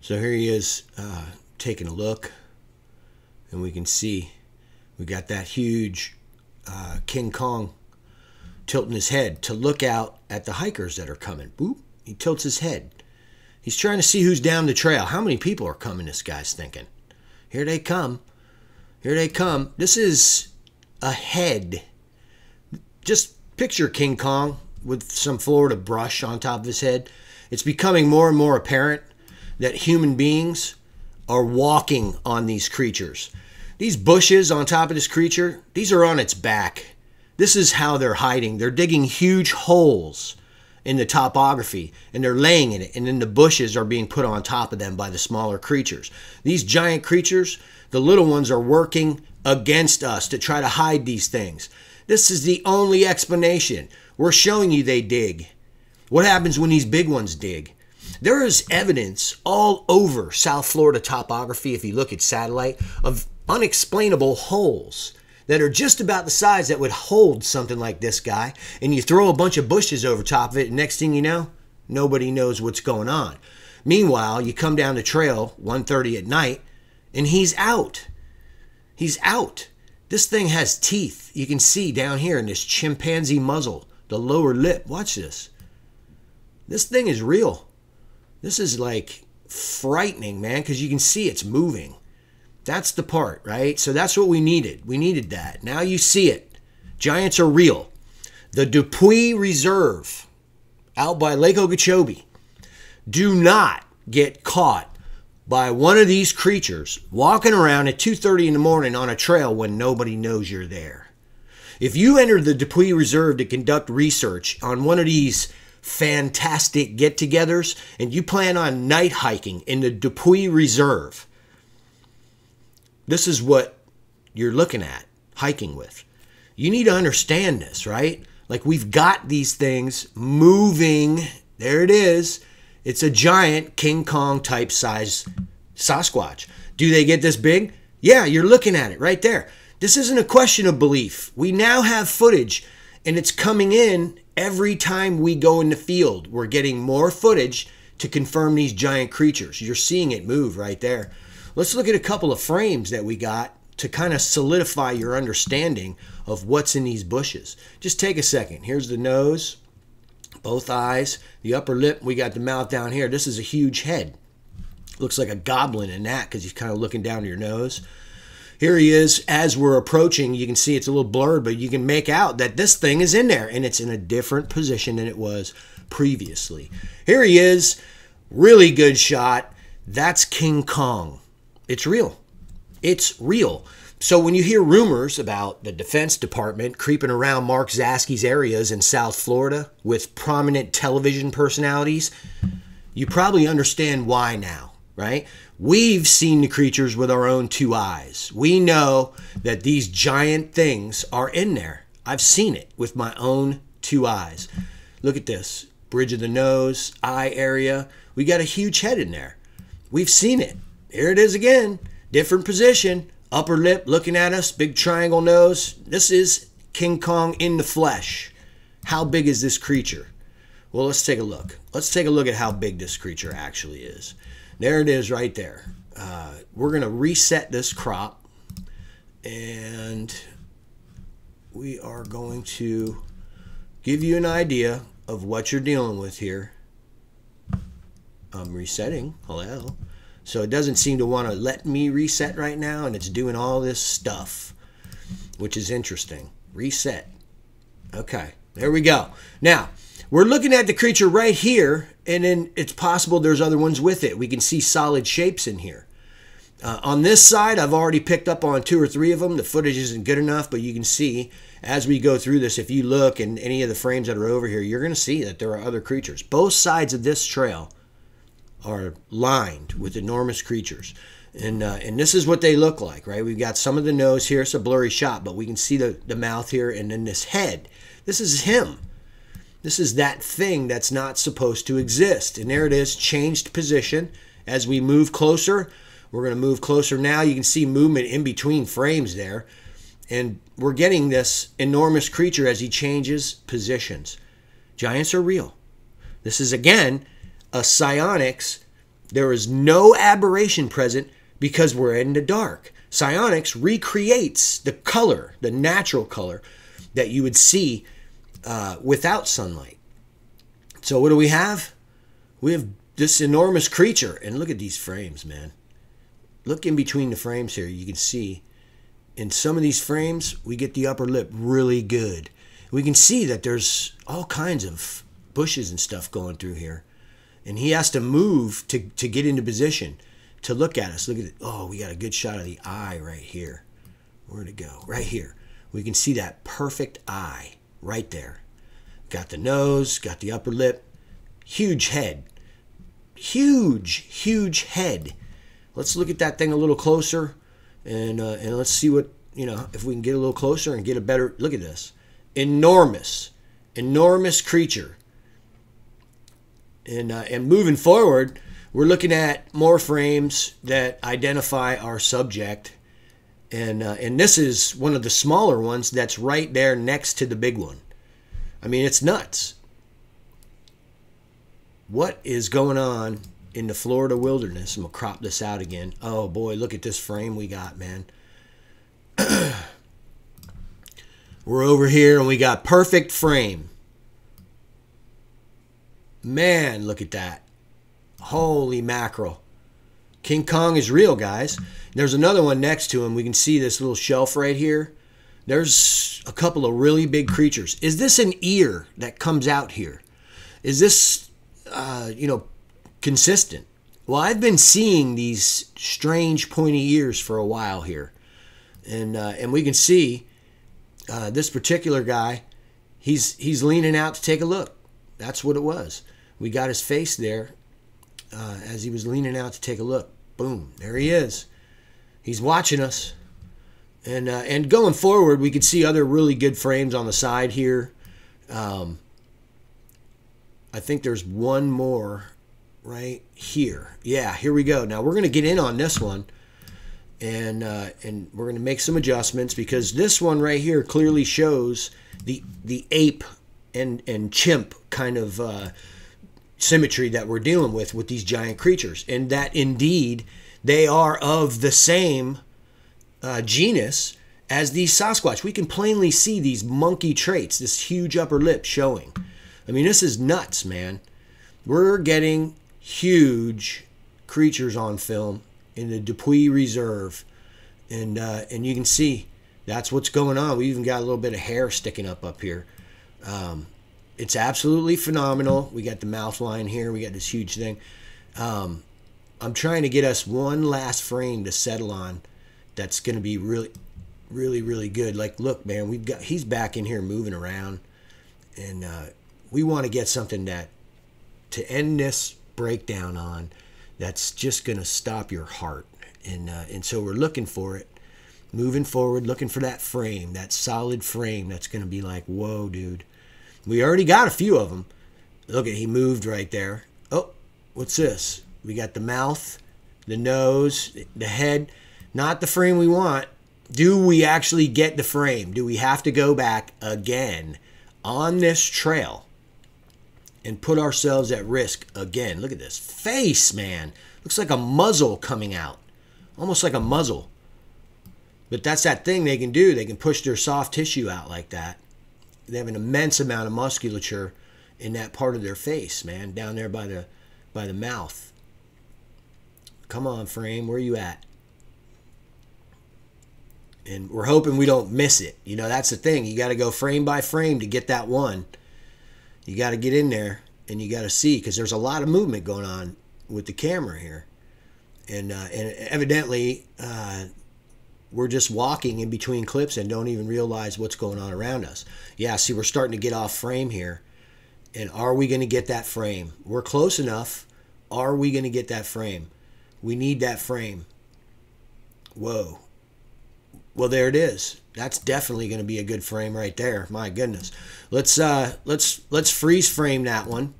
So here he is taking a look, and we can see we got that huge King Kong tilting his head to look out at the hikers that are coming. Boop, he tilts his head. He's trying to see who's down the trail. How many people are coming, this guy's thinking. Here they come. Here they come. This is a head. Just picture King Kong with some Florida brush on top of his head. It's becoming more and more apparent that human beings are walking on these creatures. These bushes on top of this creature, these are on its back. This is how they're hiding. They're digging huge holes in the topography, and they're laying in it, and then the bushes are being put on top of them by the smaller creatures. These giant creatures, the little ones, are working against us to try to hide these things. This is the only explanation. We're showing you they dig. What happens when these big ones dig? There is evidence all over South Florida topography, if you look at satellite, of unexplainable holes that are just about the size that would hold something like this guy, and you throw a bunch of bushes over top of it, and next thing you know, nobody knows what's going on. Meanwhile, you come down the trail 1:30 at night, and he's out. He's out. This thing has teeth. You can see down here in this chimpanzee muzzle, the lower lip. Watch this. This thing is real. This is like frightening, man, because you can see it's moving. That's the part, right? So that's what we needed. We needed that. Now you see it. Giants are real. The Dupuis Reserve out by Lake Okeechobee. Do not get caught by one of these creatures walking around at 2:30 in the morning on a trail when nobody knows you're there. If you enter the Dupuis Reserve to conduct research on one of these fantastic get-togethers and you plan on night hiking in the Dupuis Reserve, this is what you're looking at, hiking with. You need to understand this, right? Like, we've got these things moving. There it is. It's a giant King Kong type size Sasquatch. Do they get this big? Yeah, you're looking at it right there. This isn't a question of belief. We now have footage, and it's coming in every time we go in the field. We're getting more footage to confirm these giant creatures. You're seeing it move right there. Let's look at a couple of frames that we got to kind of solidify your understanding of what's in these bushes. Just take a second. Here's the nose, both eyes, the upper lip. We got the mouth down here. This is a huge head. Looks like a goblin in that because he's kind of looking down your nose. Here he is. As we're approaching, you can see it's a little blurred, but you can make out that this thing is in there, and it's in a different position than it was previously. Here he is. Really good shot. That's King Kong. It's real. It's real. So when you hear rumors about the Defense Department creeping around Mark Zaski's areas in South Florida with prominent television personalities, you probably understand why now, right? We've seen the creatures with our own two eyes. We know that these giant things are in there. I've seen it with my own two eyes. Look at this. Bridge of the nose, eye area. We got a huge head in there. We've seen it. Here it is again, different position, upper lip looking at us, big triangle nose. This is King Kong in the flesh. How big is this creature? Well, let's take a look. Let's take a look at how big this creature actually is. There it is right there. We're going to reset this crop, and we are going to give you an idea of what you're dealing with here. I'm resetting. Hello. So it doesn't seem to want to let me reset right now, and it's doing all this stuff, which is interesting. Reset. Okay, there we go. Now, we're looking at the creature right here, and then it's possible there's other ones with it. We can see solid shapes in here. On this side, I've already picked up on 2 or 3 of them. The footage isn't good enough, but you can see as we go through this, if you look in any of the frames that are over here, you're going to see that there are other creatures. Both sides of this trail are lined with enormous creatures. And this is what they look like, right? We've got some of the nose here. It's a blurry shot, but we can see the mouth here, and then this head. This is him. This is that thing that's not supposed to exist. And there it is, changed position. As we move closer, we're going to move closer now. You can see movement in between frames there. And we're getting this enormous creature as he changes positions. Giants are real. This is, again, a Scionyx There is no aberration present because we're in the dark. Scionyx recreates the color, the natural color that you would see without sunlight. So what do we have? We have this enormous creature. And look at these frames, man. Look in between the frames here. You can see in some of these frames, we get the upper lip really good. We can see that there's all kinds of bushes and stuff going through here. And he has to move to get into position to look at us. Look at it. Oh, we got a good shot of the eye right here. Where'd it go? Right here. We can see that perfect eye right there. Got the nose, got the upper lip. Huge head. Huge head. Let's look at that thing a little closer, and let's see what, if we can get a little closer and get a better look at this. Enormous creature. And moving forward, we're looking at more frames that identify our subject, and this is one of the smaller ones that's right there next to the big one. I mean, it's nuts. What is going on in the Florida wilderness? I'm going to crop this out again. Oh, boy, look at this frame we got, man. We're over here, and we got perfect frame. Man, look at that. Holy mackerel. King Kong is real, guys. There's another one next to him. We can see this little shelf right here. There's a couple of really big creatures. Is this an ear that comes out here? Is this consistent? Well, I've been seeing these strange pointy ears for a while here, and we can see this particular guy. He's leaning out to take a look. That's what it was. We got his face there as he was leaning out to take a look. Boom! There he is. He's watching us, and going forward, we could see other really good frames on the side here. I think there's one more right here. Yeah, here we go. Now we're going to get in on this one, and we're going to make some adjustments because this one right here clearly shows the ape and chimp kind of symmetry that we're dealing with these giant creatures, and that indeed they are of the same genus as the Sasquatch. We can plainly see these monkey traits, this huge upper lip showing. I mean, this is nuts, man. We're getting huge creatures on film in the Dupuis Reserve, and you can see that's what's going on. We even got a little bit of hair sticking up here. It's absolutely phenomenal. We got the mouth line here. We got this huge thing. I'm trying to get us one last frame to settle on that's going to be really good. Like, look, man, he's back in here moving around, and we want to get something that to end this breakdown on that's just going to stop your heart, and so we're looking for it, moving forward, looking for that frame, that solid frame that's going to be like, whoa, dude. We already got a few of them. Look at, he moved right there. Oh, what's this? We got the mouth, the nose, the head. Not the frame we want. Do we actually get the frame? Do we have to go back again on this trail and put ourselves at risk again? Look at this face, man. Looks like a muzzle coming out. Almost like a muzzle. But that's that thing they can do. They can push their soft tissue out like that. They have an immense amount of musculature in that part of their face, man, down there by the mouth. Come on, frame, where are you at? And we're hoping we don't miss it. You know, that's the thing. You got to go frame by frame to get that one. You got to get in there and you got to see, because there's a lot of movement going on with the camera here. And evidently, we're just walking in between clips and don't even realize what's going on around us. Yeah, see, we're starting to get off frame here. And are we going to get that frame? We're close enough. Are we going to get that frame? We need that frame. Whoa. Well, there it is. That's definitely going to be a good frame right there. My goodness. Let's freeze frame that one,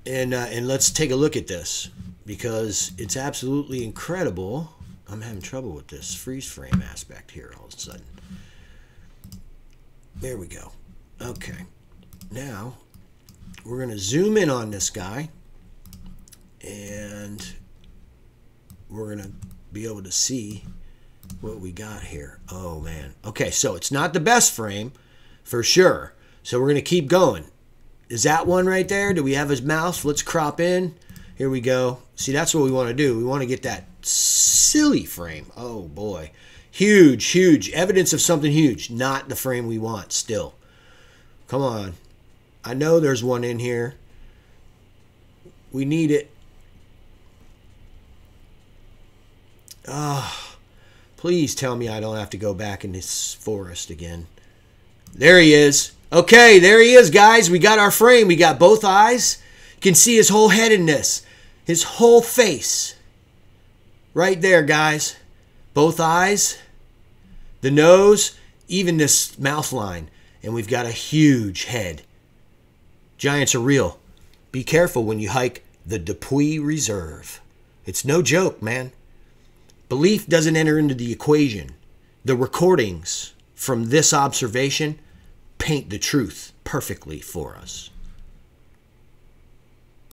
and let's take a look at this, because it's absolutely incredible. I'm having trouble with this freeze frame aspect here all of a sudden. There we go. Okay. Now we're going to zoom in on this guy, and we're going to be able to see what we got here. Oh, man. Okay, so it's not the best frame for sure. So we're going to keep going. Is that one right there? Do we have his mouth? Let's crop in. Here we go. See, that's what we want to do. We want to get that silly frame. Oh, boy. Huge, huge. Evidence of something huge. Not the frame we want still. Come on. I know there's one in here. We need it. Ah, please tell me I don't have to go back in this forest again. There he is. Okay, there he is, guys. We got our frame. We got both eyes. You can see his whole head in this. His whole face. Right there, guys. Both eyes. The nose. Even this mouth line. And we've got a huge head. Giants are real. Be careful when you hike the Dupuis Reserve. It's no joke, man. Belief doesn't enter into the equation. The recordings from this observation paint the truth perfectly for us.